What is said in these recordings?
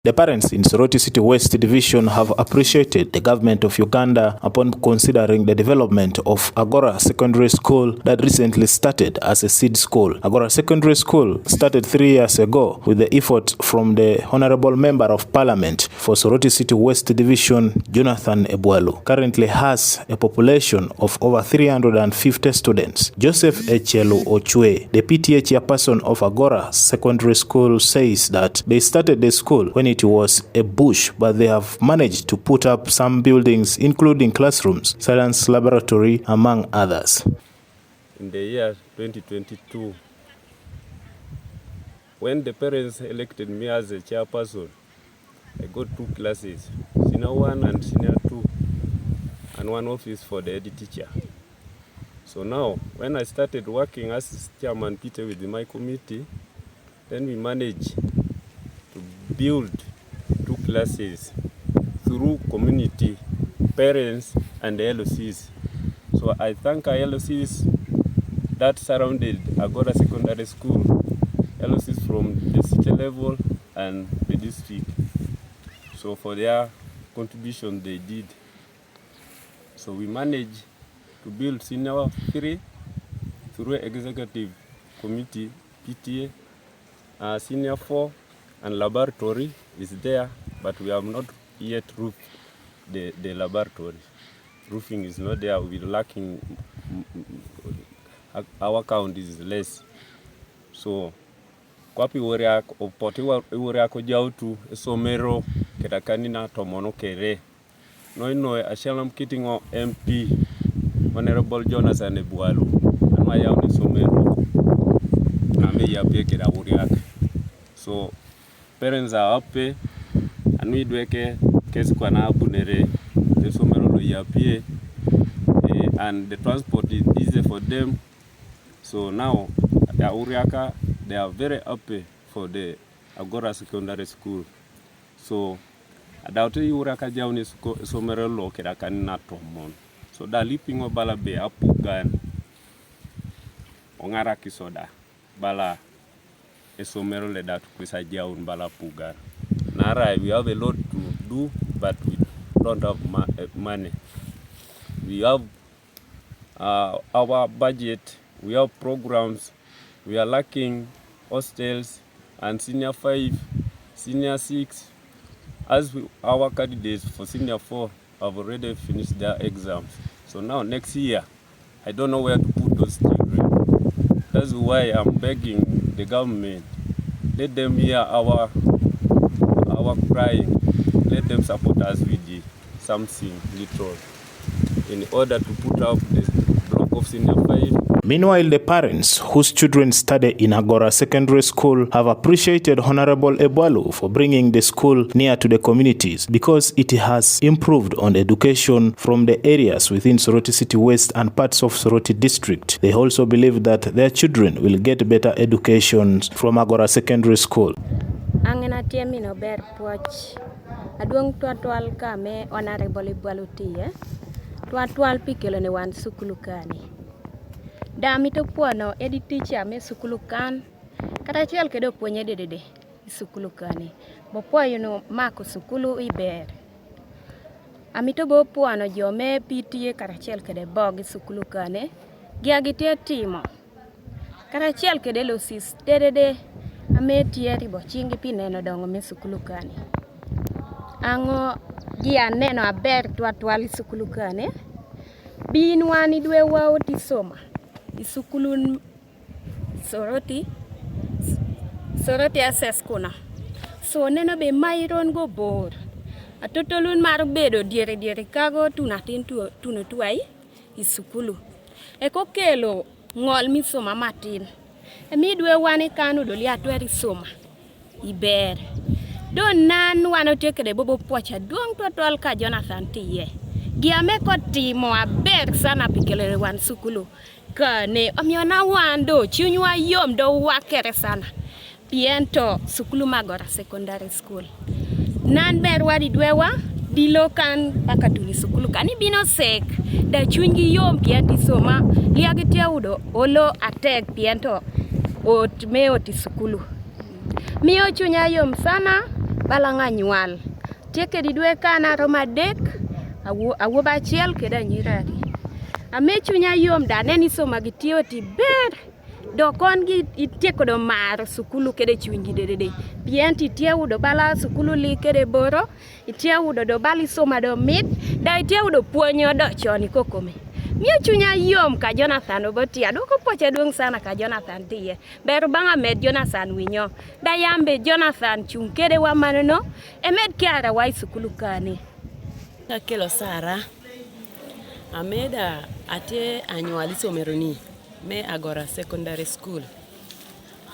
The parents in Soroti City West Division have appreciated the government of Uganda upon considering the development of Agora Secondary School that recently started as a seed school. Agora Secondary School started 3 years ago with the effort from the Honorable Member of Parliament for Soroti City West Division, Jonathan Ebwalu. Currently has a population of over 350 students. Joseph Echelu Ochwe, the PTA chairperson of Agora Secondary School, says that they started the school when it was a bush, but they have managed to put up some buildings, including classrooms, science laboratory, among others. In the year 2022, when the parents elected me as a chairperson, I got 2 classes, senior 1 and senior 2, and 1 office for the head teacher. So now, when I started working as chairman Peter with my committee, then we managed to build 2 classes through community, parents, and the LOCs. So I thank our LOCs that surrounded Agora Secondary School, LOCs from the city level and the district. So for their contribution they did. So we managed to build senior 3 through executive committee, PTA, senior 4, and laboratory is there, but we have not yet roofed the laboratory. Roofing is not there, we're lacking, our count is less. So, kwapi wore ako jautu esomero ketakanina tomono kere. No ashalam kitingo MP, Honorable Jonathan Ebwalu, and my young esomero, na me ya peke da wuriak. So, parents are happy, and we do case kwa na bunere the somero ya pie, and the transport is easy for them. So now the Uriaka, they are very happy for the Agora Secondary School. So adauti Uriaka jauni somero lo kedakani na tomon. So da lipingo bala be apugan ongara kisoda bala esomero le datu kwisa jaun bala pugar. Nara, we have a lot to do, but we don't have money. We have our budget, we have programs, we are lacking hostels and senior 5, senior 6. As our candidates for senior 4 have already finished their exams. So now next year, I don't know where to put those children. That's why I'm begging the government, let them hear our crying, let them support us with something little in order to put up the block of senior 5. Meanwhile, the parents whose children study in Agora Secondary School have appreciated Honorable Ebwalu for bringing the school near to the communities because it has improved on education from the areas within Soroti City West and parts of Soroti District. They also believe that their children will get better education from Agora Secondary School. Angena tiemi no ber poch aduong twatwal kame Honorable Ebwalu tie twatwal pikelo ne wan sukulu kani dami to puano edi teacher me sukulu kan kata chiel kedo puonye dede sukulu kani bo puayo no mako sukulu iber amito bo puano jo me PTA kata chiel kede bog sukulu kane giagitie timo kata chiel kede losis dede ame tieri bo chingi pineno dongo me sukulu kani ango gia neno aber twatwal sukulu kane bin wani dwe wa otisoma isukulu Soroti access kuna so neno be mairon go bor atotolun mar bedo diere kago tunatin tuno tuai isukulu eko kelo ngol mi soma matin emi dwe wani kanu doli atweri soma iber don nan wano tekede bobo pocha duong twatwal ka Jonathan tiye giame ko timo aber sana pikele wan sukulu kane omiona wando chunywa yom do wakere sana piento sukulu Agora Secondary School nan ber wadi dwewa dilo kan pakatuni sukulu kani bino sek da chungi yom pienti soma liagitia udo olo atek piento ot meo ti sukulu miyo chunya yom sana balanga nyual tieke didwe kana roma dek awo ba chiel keda nyirari ame chunya yom dane ni soma gitio ti ber do kon gi itieko do mar sukulu kede chungi dede pienti tieu do bala sukulu li kede boro itieu do bali soma do mit da itieu do puonyo do choni kokome mia chunya yom ka Jonathan obotia doko poche duong sana ka Jonathan tie ber banga med Jonathan winyo da yambe Jonathan chung kede wa maneno emed kiara wai sukulu kane kelo Sara ameda ate anyuali someroni me Agora Secondary School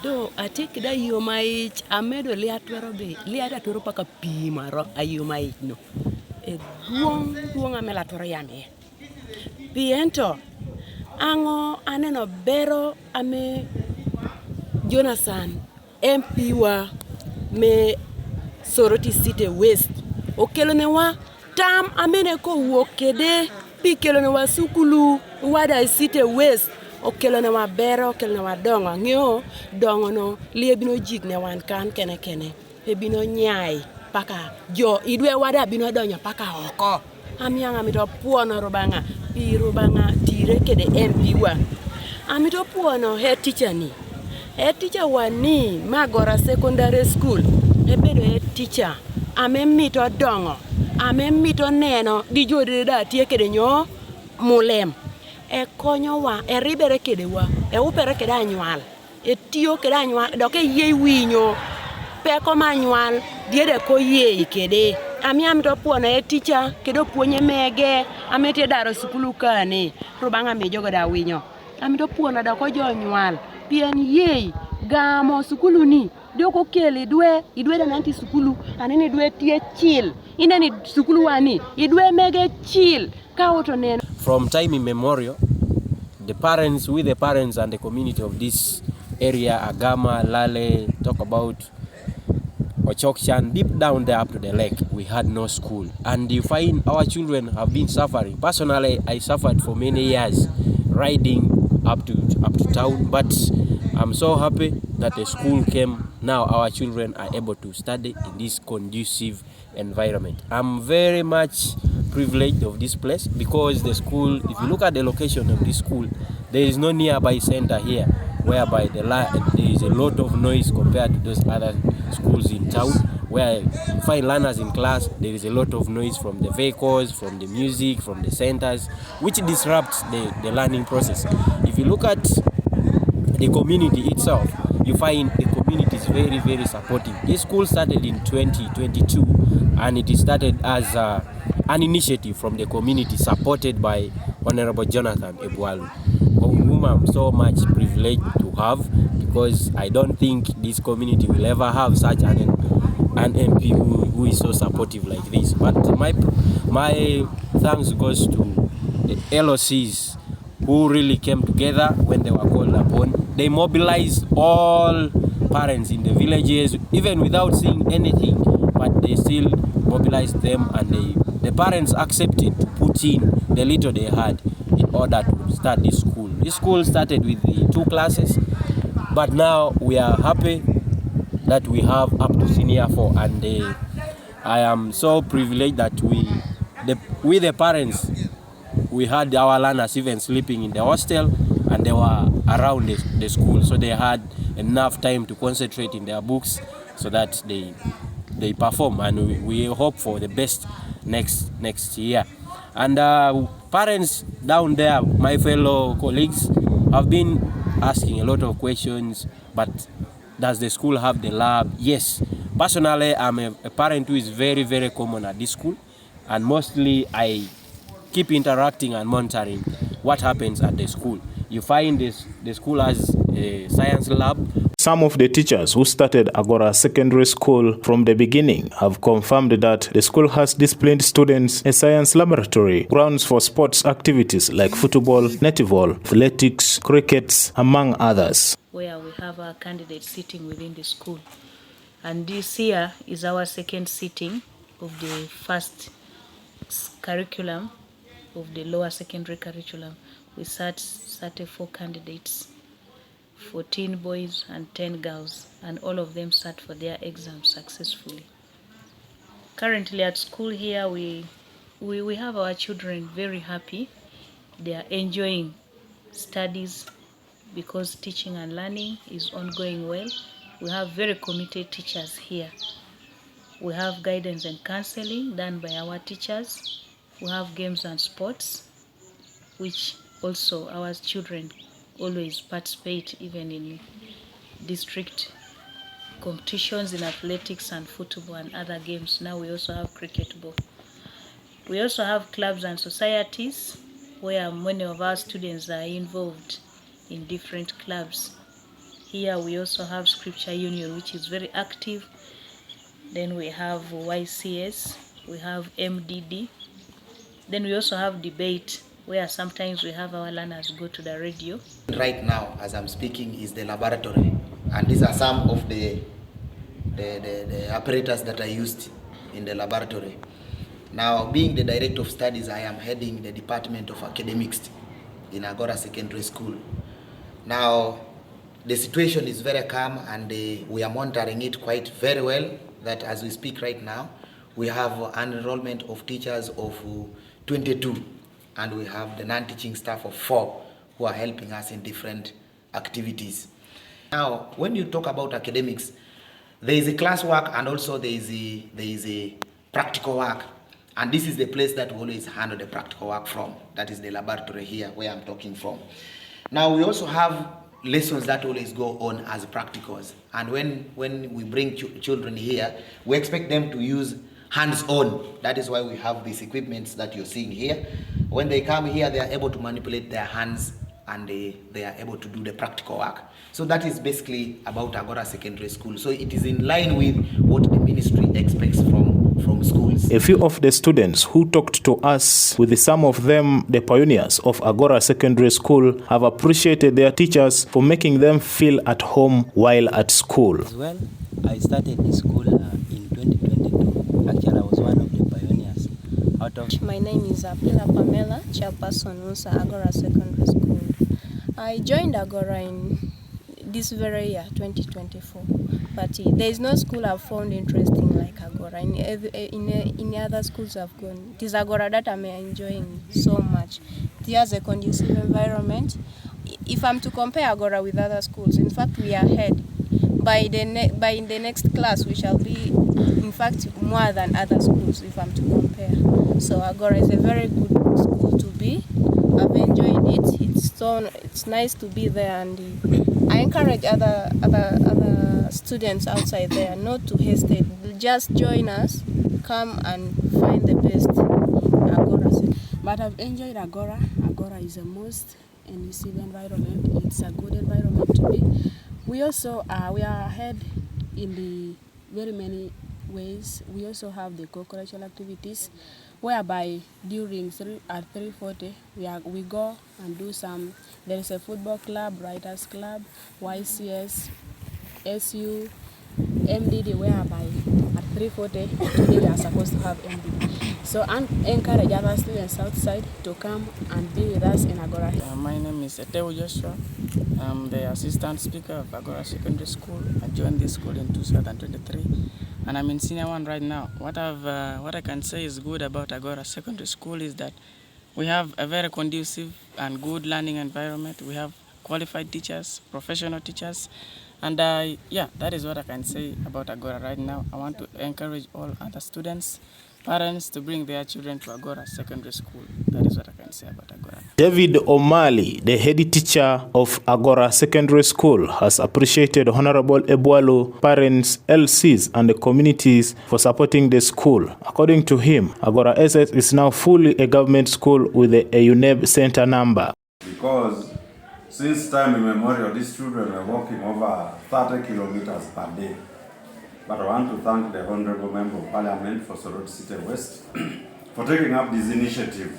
do ate kida yomaich amedo liata twero paka pi maro ayomaich no e duong amela twero yame piento ango aneno bero ame Jonathan MP wa me Soroti City West okelone wa tam amene ko wokede pi kelone wa sukulu wada City West okelone wa bero okelone wa dongo ngio dongo no liebino jigne wan kan kene e bino nyai paka jo idwe wada bino donyo paka oko amianga mito puono rubanga pi rubanga tire kede MP wa amito puono head teacher wani Agora Secondary School ebedo head teacher ame mito dongo ame mito neno di jode da tie kede nyo mulem e konyo wa e ribere kede wa e upere kede anyual e tio kede anyual doke ye winyo peko manyual diede ko ye kede amiam to puono e teacher kedo puonye mege amete daro sukulu kane rubanga me jogo da winyo amito puono da ko jonyual pien ye gamo sukulu ni doko kele idwe da nanti sukulu anene dwe tie chill inani sukulu wani idwe mege chill ka oto neno. From time immemorial, the parents and the community of this area, Agama, Lale, talk about Ochokshan, deep down there up to the lake, we had no school. And you find our children have been suffering. Personally, I suffered for many years riding up to town, but I'm so happy that the school came. Now our children are able to study in this conducive environment. I'm very much privileged of this place because the school, if you look at the location of this school, there is no nearby center here, whereby there is a lot of noise compared to those other schools in town, where you find learners in class, there is a lot of noise from the vehicles, from the music, from the centers, which disrupts the learning process. If you look at the community itself, you find the community is very, very supportive. This school started in 2022 and it started as an initiative from the community supported by Honorable Jonathan Ebualu, whom I'm so much privileged to have, because I don't think this community will ever have such an MP who is so supportive like this. But my thanks goes to the LOCs who really came together when they were called upon. They mobilized all parents in the villages, even without saying anything, but they still mobilized them, and the parents accepted to put in the little they had in order to start this school. This school started with the 2 classes, but now we are happy that we have up to senior 4, and I am so privileged that we the parents, we had our learners even sleeping in the hostel, and they were around the school, so they had enough time to concentrate in their books so that they perform, and we hope for the best next year. And parents down there, my fellow colleagues, have been asking a lot of questions, but does the school have the lab? Yes. Personally, I'm a parent who is very, very common at this school, and mostly I keep interacting and monitoring what happens at the school. You find the school has a science lab. Some of the teachers who started Agora Secondary School from the beginning have confirmed that the school has disciplined students, a science laboratory, grounds for sports activities like football, netball, athletics, cricket, among others. Where we have our candidates sitting within the school. And this year is our second sitting of the first curriculum, of the lower secondary curriculum. We sat 34 candidates, 14 boys and 10 girls, and all of them sat for their exams successfully. Currently at school here, we have our children very happy. They are enjoying studies because teaching and learning is ongoing well. We have very committed teachers here. We have guidance and counseling done by our teachers. We have games and sports, which also our children always participate, even in district competitions in athletics and football and other games. Now we also have cricket ball. We also have clubs and societies where many of our students are involved in different clubs. Here we also have Scripture Union, which is very active. Then we have YCS, we have MDD. Then we also have debate, where sometimes we have our learners go to the radio. Right now, as I'm speaking, is the laboratory, and these are some of the apparatus that are used in the laboratory. Now, being the Director of Studies, I am heading the Department of Academics in Agora Secondary School. Now, the situation is very calm, and we are monitoring it quite very well, that as we speak right now, we have an enrollment of teachers of 22, and we have the non-teaching staff of 4 who are helping us in different activities. Now, when you talk about academics, there is a classwork and also there is a practical work. And this is the place that we always handle the practical work from. That is the laboratory here where I'm talking from. Now, we also have lessons that always go on as practicals. And when we bring children here, we expect them to use hands-on. That is why we have these equipments that you're seeing here. When they come here, they are able to manipulate their hands, and they are able to do the practical work. So that is basically about Agora Secondary School. So it is in line with what the ministry expects from schools. A few of the students who talked to us, with some of them the pioneers of Agora Secondary School, have appreciated their teachers for making them feel at home while at school. As well, I started the school in 2022. Actually, I was one of the pioneers. My name is Apila Pamela, chairperson of Agora Secondary School. I joined Agora in this very year, 2024. But there is no school I've found interesting like Agora. In other schools I've gone, it is Agora that I'm enjoying so much. It has a conducive environment. If I'm to compare Agora with other schools, in fact, we are ahead. By the next class, we shall be, in fact, more than other schools if I'm to compare. So Agora is a very good school to be. I've enjoyed it. It's nice to be there, and I encourage other students outside there not to hesitate. Just join us, come and find the best Agora. But I've enjoyed Agora. Agora is the most conducive environment. It's a good environment to be. We also we are ahead in the very many ways. We also have the co-curricular activities, whereby during at 3:40 we go and do some. There is a football club, writers club, YCS, SU, MDD, whereby at 3:40 today we are supposed to have MDD. So I encourage other students outside to come and be with us in Agora. My name is Teso. I'm the assistant speaker of Agora Secondary School. I joined this school in 2023, and I'm in senior 1 right now. What I can say is good about Agora Secondary School is that we have a very conducive and good learning environment. We have qualified teachers, professional teachers, and yeah, that is what I can say about Agora right now. I want to encourage all other students, parents, to bring their children to Agora Secondary School. That is what I can say about Agora. David O'Malley, the head teacher of Agora Secondary School, has appreciated Honorable Ebualo, parents, LCs, and the communities for supporting the school. According to him, Agora SS is now fully a government school with a UNEB center number. Because since time immemorial, these children were walking over 30 kilometers per day. But I want to thank the Honorable Member of Parliament for Soroti City West for taking up this initiative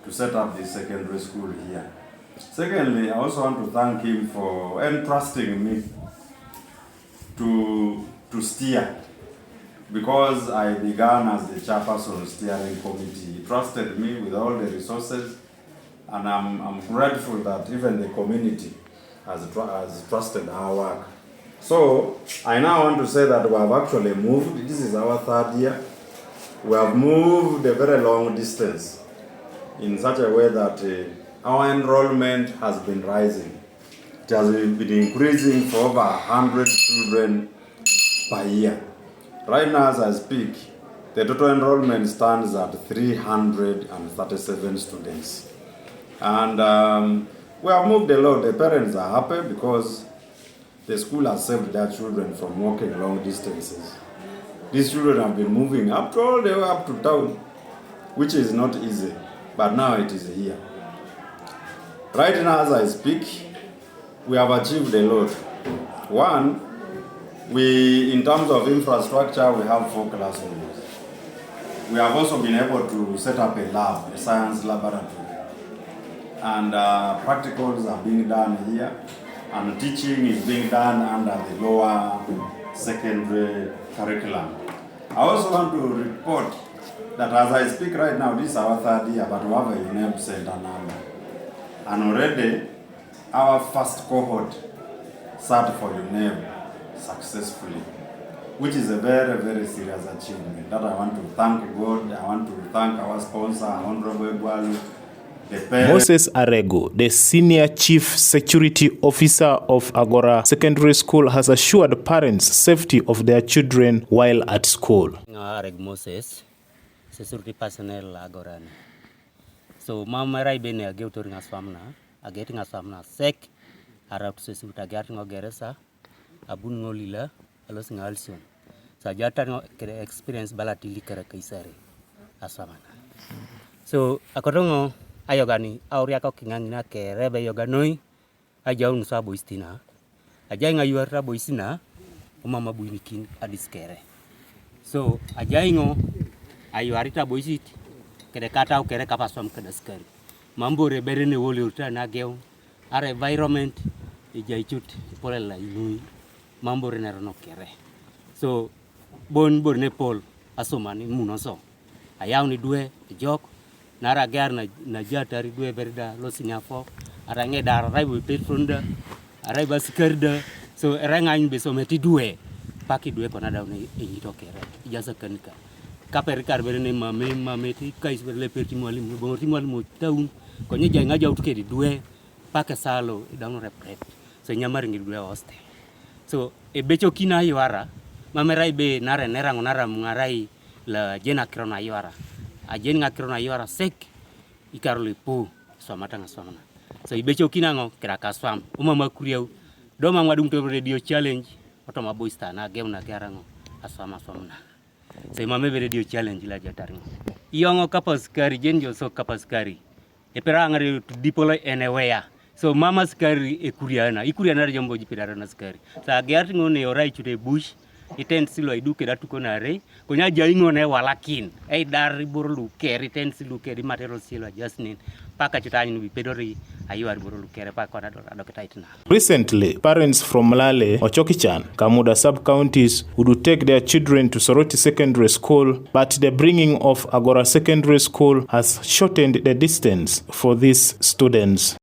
to set up this secondary school here. Secondly, I also want to thank him for entrusting me to steer, because I began as the chairperson of the steering committee. He trusted me with all the resources, and I'm grateful that even the community has trusted our work. So I now want to say that we have actually moved. This is our 3rd year. we have moved a very long distance in such a way that our enrollment has been rising. It has been increasing for over 100 children per year. Right now, as I speak, the total enrollment stands at 337 students. And we have moved a lot. The parents are happy because the school has saved their children from walking long distances. These children have been moving all the way up to town, which is not easy, but now it is here. Right now, as I speak, we have achieved a lot. One, in terms of infrastructure, we have 4 classrooms. We have also been able to set up a lab, a science laboratory. And practicals are being done here, and teaching is being done under the lower secondary curriculum. I also want to report that as I speak right now, this is our 3rd year, but we have a UNEB center now. And already, our first cohort sat for UNEB successfully, which is a very, very serious achievement. That I want to thank God, I want to thank our sponsor, Honorable Egwalu, Moses Arego, the Senior Chief Security Officer of Agora Secondary School, has assured parents safety of their children while at school. Areg Moses, security personnel Agora. So mama rai bene ageutoring aswamna, ageting aswamna sek, arab sesuta gating ogeresa, abun ngolila, alos ngalsion. Sa jatan experience balatili kara kaisari aswamana. So akorongo ayogani auria ko kingangina ke rebe yoganoi ajaun sa boistina ajainga yuara boisina umama buinikin adiskere so ajaingo ayuarita boisit kede kata kere kapaswam kedaskari mambo reberene wole urta na geu are environment ijaichut polela inui mambo renerno kere so bon pol asomani munoso ayauni due jok nara gar na jatari due berda lo sinyafo arange dar raibu petrunda araiba skerda so eranga in beso meti due paki due kona daune injito kere ijasa kanika kaper kar berene meti kais berle perti mwalimu bongoti mwalimu taun konye janga jautu kedi due pake salo daunu repret so nyamari ngi due hoste so e becho kina yuara mamerai be nare nerango nara mungarai la jena krona yuara ajen ngakirona yuara sek ikarole po swamata ngaswamana so ibecho kinango kiraka swam umama kuriau doma ngwadung to radio challenge otoma boista na game na garango aswama swamna so mama be radio challenge la jataringo iyongo kapaskari jenjo so kapaskari eperanga to deploy anywhere so mama skari ikuriana jombo jipidara na skari sa gertingo ne orai chute bush iten silo iduke datu konare konya jaingo ne walakin ei dari borlu keri ten silo keri material silo adjustment paka chutani nubi pedori ayuar borlu kere paka kona adoketaitina. Recently, parents from Lale, Ochokichan, Kamuda sub-counties would take their children to Soroti Secondary School, but the bringing of Agora Secondary School has shortened the distance for these students.